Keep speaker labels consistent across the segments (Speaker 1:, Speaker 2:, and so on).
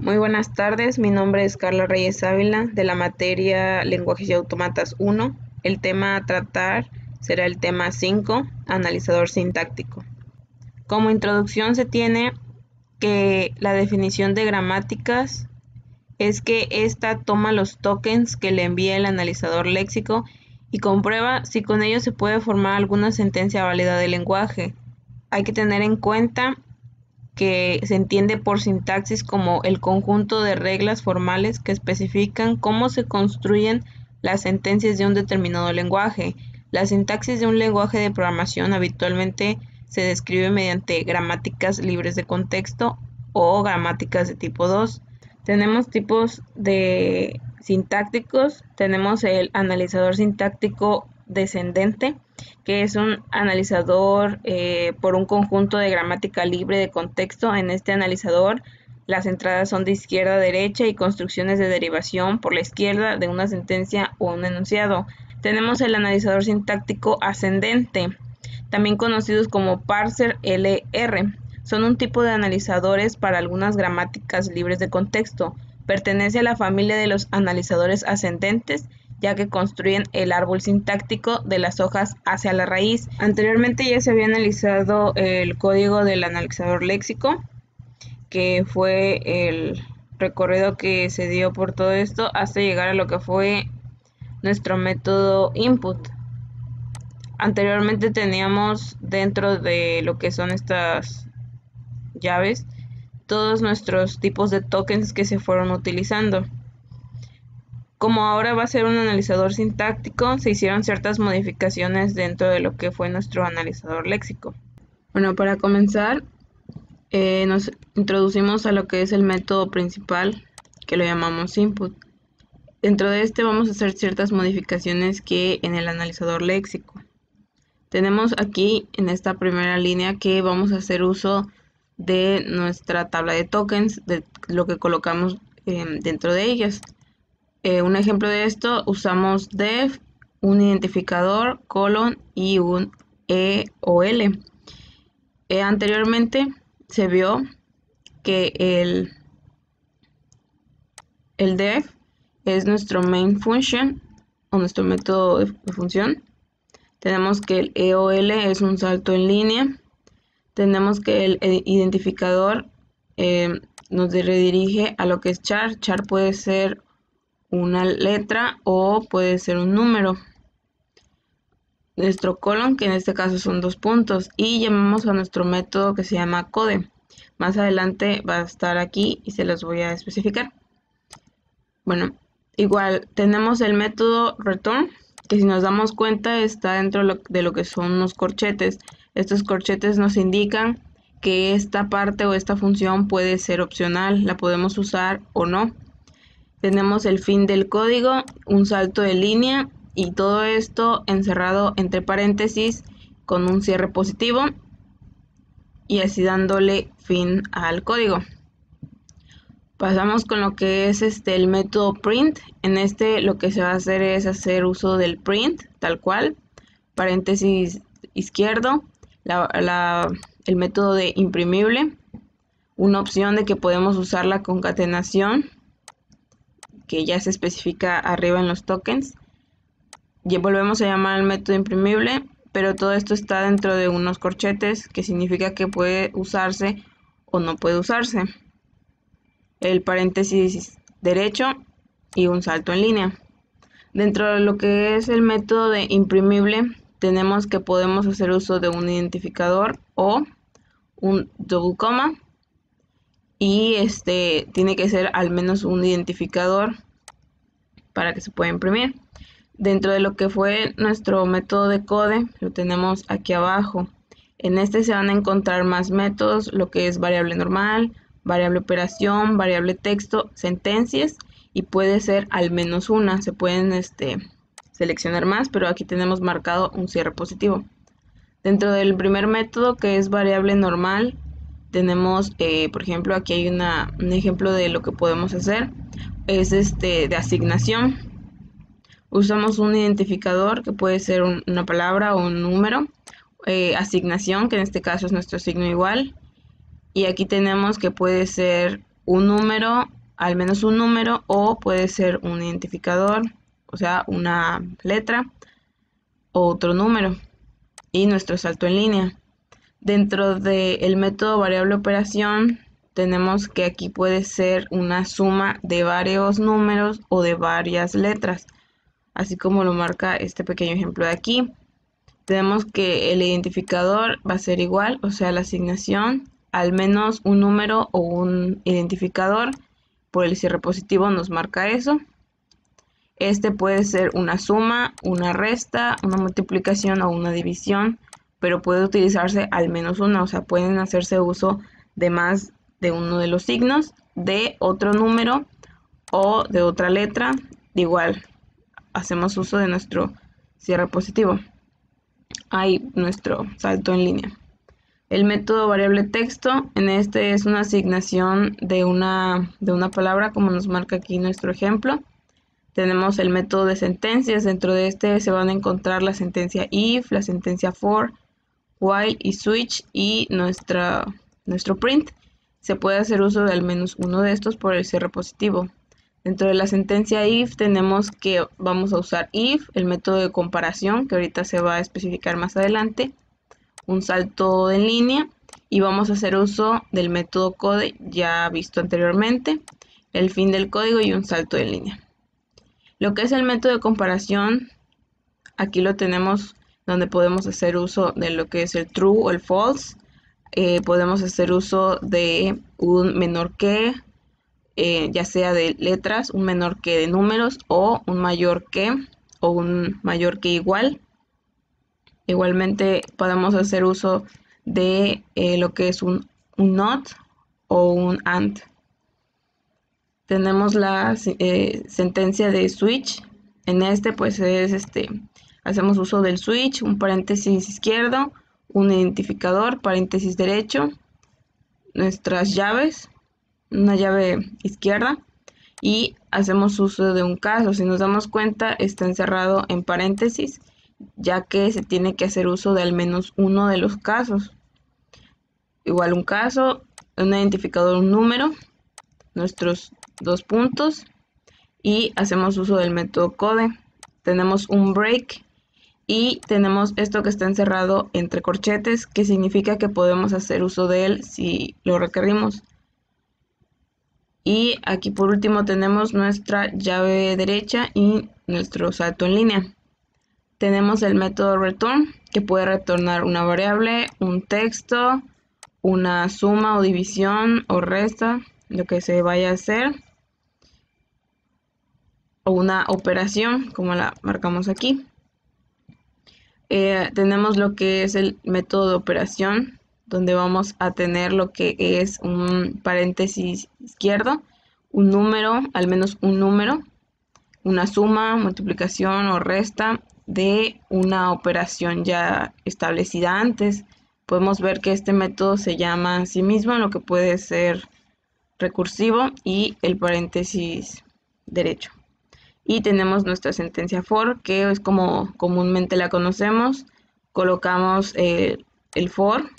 Speaker 1: Muy buenas tardes, mi nombre es Carla Reyes Ávila, de la materia Lenguajes y Autómatas 1. El tema a tratar será el tema 5, analizador sintáctico. Como introducción se tiene que la definición de gramáticas es que ésta toma los tokens que le envía el analizador léxico y comprueba si con ellos se puede formar alguna sentencia válida del lenguaje. Hay que tener en cuenta que se entiende por sintaxis como el conjunto de reglas formales que especifican cómo se construyen las sentencias de un determinado lenguaje. La sintaxis de un lenguaje de programación habitualmente se describe mediante gramáticas libres de contexto o gramáticas de tipo 2. Tenemos tipos de sintácticos, tenemos el analizador sintáctico descendente, que es un analizador por un conjunto de gramática libre de contexto. En este analizador las entradas son de izquierda a derecha y construcciones de derivación por la izquierda de una sentencia o un enunciado. Tenemos el analizador sintáctico ascendente, también conocidos como parser LR. Son un tipo de analizadores para algunas gramáticas libres de contexto. Pertenece a la familia de los analizadores ascendentes, ya que construyen el árbol sintáctico de las hojas hacia la raíz. Anteriormente ya se había analizado el código del analizador léxico, que fue el recorrido que se dio por todo esto hasta llegar a lo que fue nuestro método input. Anteriormente teníamos dentro de lo que son estas llaves todos nuestros tipos de tokens que se fueron utilizando. Como ahora va a ser un analizador sintáctico, se hicieron ciertas modificaciones dentro de lo que fue nuestro analizador léxico. Bueno, para comenzar, nos introducimos a lo que es el método principal, que lo llamamos input. Dentro de este vamos a hacer ciertas modificaciones que en el analizador léxico. Tenemos aquí en esta primera línea que vamos a hacer uso de nuestra tabla de tokens, de lo que colocamos dentro de ellas. Un ejemplo de esto, usamos def, un identificador, colon y un E o L. Anteriormente se vio que el def es nuestro main function o nuestro método de función. Tenemos que el EOL es un salto en línea. Tenemos que el identificador nos redirige a lo que es char. Char puede ser una letra o puede ser un número. Nuestro colon, que en este caso son 2 puntos, y llamamos a nuestro método que se llama code. Más adelante va a estar aquí y se los voy a especificar. Bueno, igual tenemos el método return, que si nos damos cuenta está dentro de lo que son unos corchetes. Estos corchetes nos indican que esta parte o esta función puede ser opcional, la podemos usar o no. Tenemos el fin del código, un salto de línea y todo esto encerrado entre paréntesis con un cierre positivo y así dándole fin al código. Pasamos con lo que es el método print. En lo que se va a hacer es hacer uso del print, tal cual, paréntesis izquierdo, el método de imprimible, una opción de que podemos usar la concatenación, que ya se especifica arriba en los tokens. Y volvemos a llamar al método imprimible, pero todo esto está dentro de unos corchetes, que significa que puede usarse o no puede usarse. El paréntesis derecho y un salto en línea. Dentro de lo que es el método de imprimible, tenemos que podemos hacer uso de un identificador o un double coma, y tiene que ser al menos un identificador para que se pueda imprimir. Dentro de lo que fue nuestro método de code, lo tenemos aquí abajo. En este se van a encontrar más métodos, lo que es variable normal, variable operación, variable texto, sentencias, y puede ser al menos una. Se pueden seleccionar más, pero aquí tenemos marcado un cierre positivo. Dentro del primer método, que es variable normal, tenemos, por ejemplo, aquí hay un ejemplo de lo que podemos hacer. Es de asignación. Usamos un identificador que puede ser una palabra o un número. Asignación, que en este caso es nuestro signo igual. Y aquí tenemos que puede ser un número, al menos un número, o puede ser un identificador, o sea, una letra o otro número, y nuestro salto en línea. Dentro del método variable operación, tenemos que aquí puede ser una suma de varios números o de varias letras, así como lo marca este pequeño ejemplo de aquí. Tenemos que el identificador va a ser igual, o sea, la asignación, al menos un número o un identificador, por el cierre positivo nos marca eso. Este puede ser una suma, una resta, una multiplicación o una división, pero puede utilizarse al menos una, o sea, pueden hacerse uso de más de uno de los signos, de otro número o de otra letra. Igual, hacemos uso de nuestro cierre positivo. Ahí nuestro salto en línea. El método variable texto, en este es una asignación de una palabra, como nos marca aquí nuestro ejemplo. Tenemos el método de sentencias. Dentro de este se van a encontrar la sentencia if, la sentencia for, while y switch, y nuestro print. Se puede hacer uso de al menos uno de estos por el cierre positivo. Dentro de la sentencia if tenemos que vamos a usar if, el método de comparación, que ahorita se va a especificar más adelante, un salto en línea, y vamos a hacer uso del método code ya visto anteriormente, el fin del código y un salto en línea. Lo que es el método de comparación, aquí lo tenemos donde podemos hacer uso de lo que es el true o el false. Podemos hacer uso de un menor que, ya sea de letras, un menor que de números, o un mayor que, o un mayor que igual. Igualmente podemos hacer uso de lo que es un not o un and. Tenemos la sentencia de switch. En este pues hacemos uso del switch, un paréntesis izquierdo, un identificador, paréntesis derecho, nuestras llaves, una llave izquierda, y hacemos uso de un caso. Si nos damos cuenta, está encerrado en paréntesis, ya que se tiene que hacer uso de al menos uno de los casos. Igual un caso, un identificador, un número, nuestros dos puntos, y hacemos uso del método code. Tenemos un break y tenemos esto que está encerrado entre corchetes, que significa que podemos hacer uso de él si lo requerimos. Y aquí por último tenemos nuestra llave derecha y nuestro salto en línea. Tenemos el método return, que puede retornar una variable, un texto, una suma o división o resta, lo que se vaya a hacer, o una operación, como la marcamos aquí. Tenemos lo que es el método de operación, donde vamos a tener lo que es un paréntesis izquierdo, un número, al menos un número, una suma, multiplicación o resta de una operación ya establecida antes. Podemos ver que este método se llama a sí mismo, lo que puede ser recursivo, y el paréntesis derecho. Y tenemos nuestra sentencia for, que es como comúnmente la conocemos. Colocamos el for,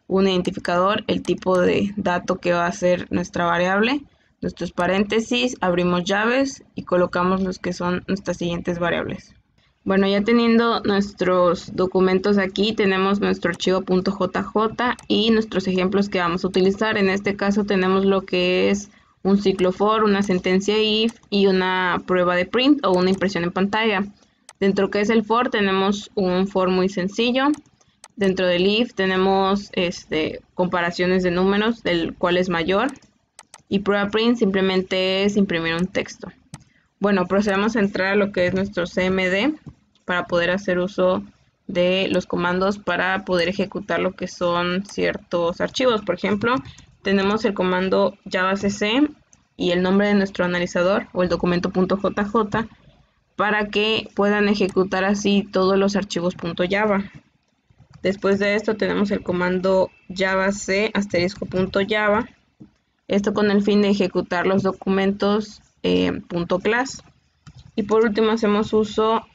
Speaker 1: un identificador, el tipo de dato que va a ser nuestra variable, nuestros paréntesis, abrimos llaves y colocamos los que son nuestras siguientes variables. Bueno, ya teniendo nuestros documentos aquí, tenemos nuestro archivo .jj y nuestros ejemplos que vamos a utilizar. En este caso tenemos lo que es un ciclo for, una sentencia if y una prueba de print o una impresión en pantalla. Dentro que es el for tenemos un for muy sencillo. Dentro del if tenemos comparaciones de números, del cual es mayor. Y prueba print simplemente es imprimir un texto. Bueno, procedemos a entrar a lo que es nuestro CMD para poder hacer uso de los comandos para poder ejecutar lo que son ciertos archivos. Por ejemplo, tenemos el comando javacc y el nombre de nuestro analizador o el documento .jj para que puedan ejecutar así todos los archivos .java. Después de esto tenemos el comando javacc *.java, esto con el fin de ejecutar los documentos .class. Y por último hacemos uso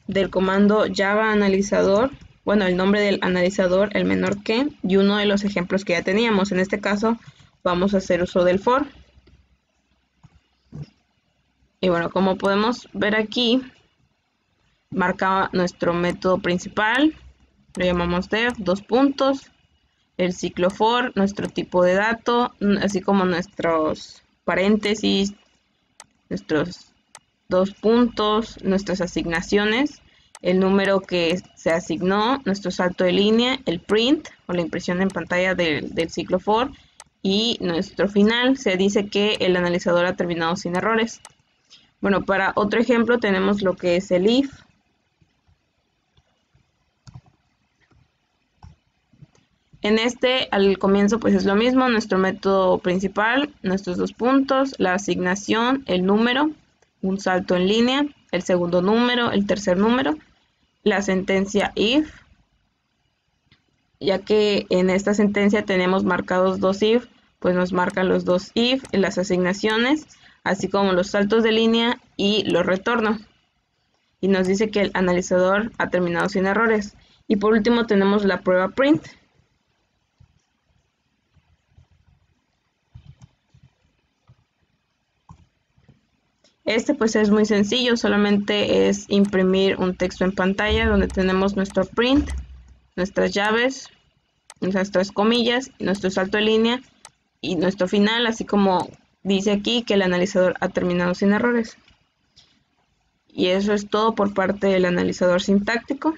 Speaker 1: del comando java analizador, bueno, el nombre del analizador, el menor que, y uno de los ejemplos que ya teníamos. En este caso vamos a hacer uso del for. Y bueno, como podemos ver aquí, marca nuestro método principal, lo llamamos def, dos puntos, el ciclo for, nuestro tipo de dato, así como nuestros paréntesis, nuestros dos puntos, nuestras asignaciones, el número que se asignó, nuestro salto de línea, el print o la impresión en pantalla del ciclo for y nuestro final. Se dice que el analizador ha terminado sin errores. Bueno, para otro ejemplo tenemos lo que es el if. En este, al comienzo, pues es lo mismo, nuestro método principal, nuestros dos puntos, la asignación, el número, un salto en línea, el segundo número, el tercer número, la sentencia if, ya que en esta sentencia tenemos marcados dos if, pues nos marcan los dos if, las asignaciones, así como los saltos de línea y los retornos. Y nos dice que el analizador ha terminado sin errores. Y por último tenemos la prueba print. Este pues es muy sencillo, solamente es imprimir un texto en pantalla donde tenemos nuestro print, nuestras llaves, nuestras comillas, nuestro salto de línea y nuestro final, así como dice aquí que el analizador ha terminado sin errores. Y eso es todo por parte del analizador sintáctico.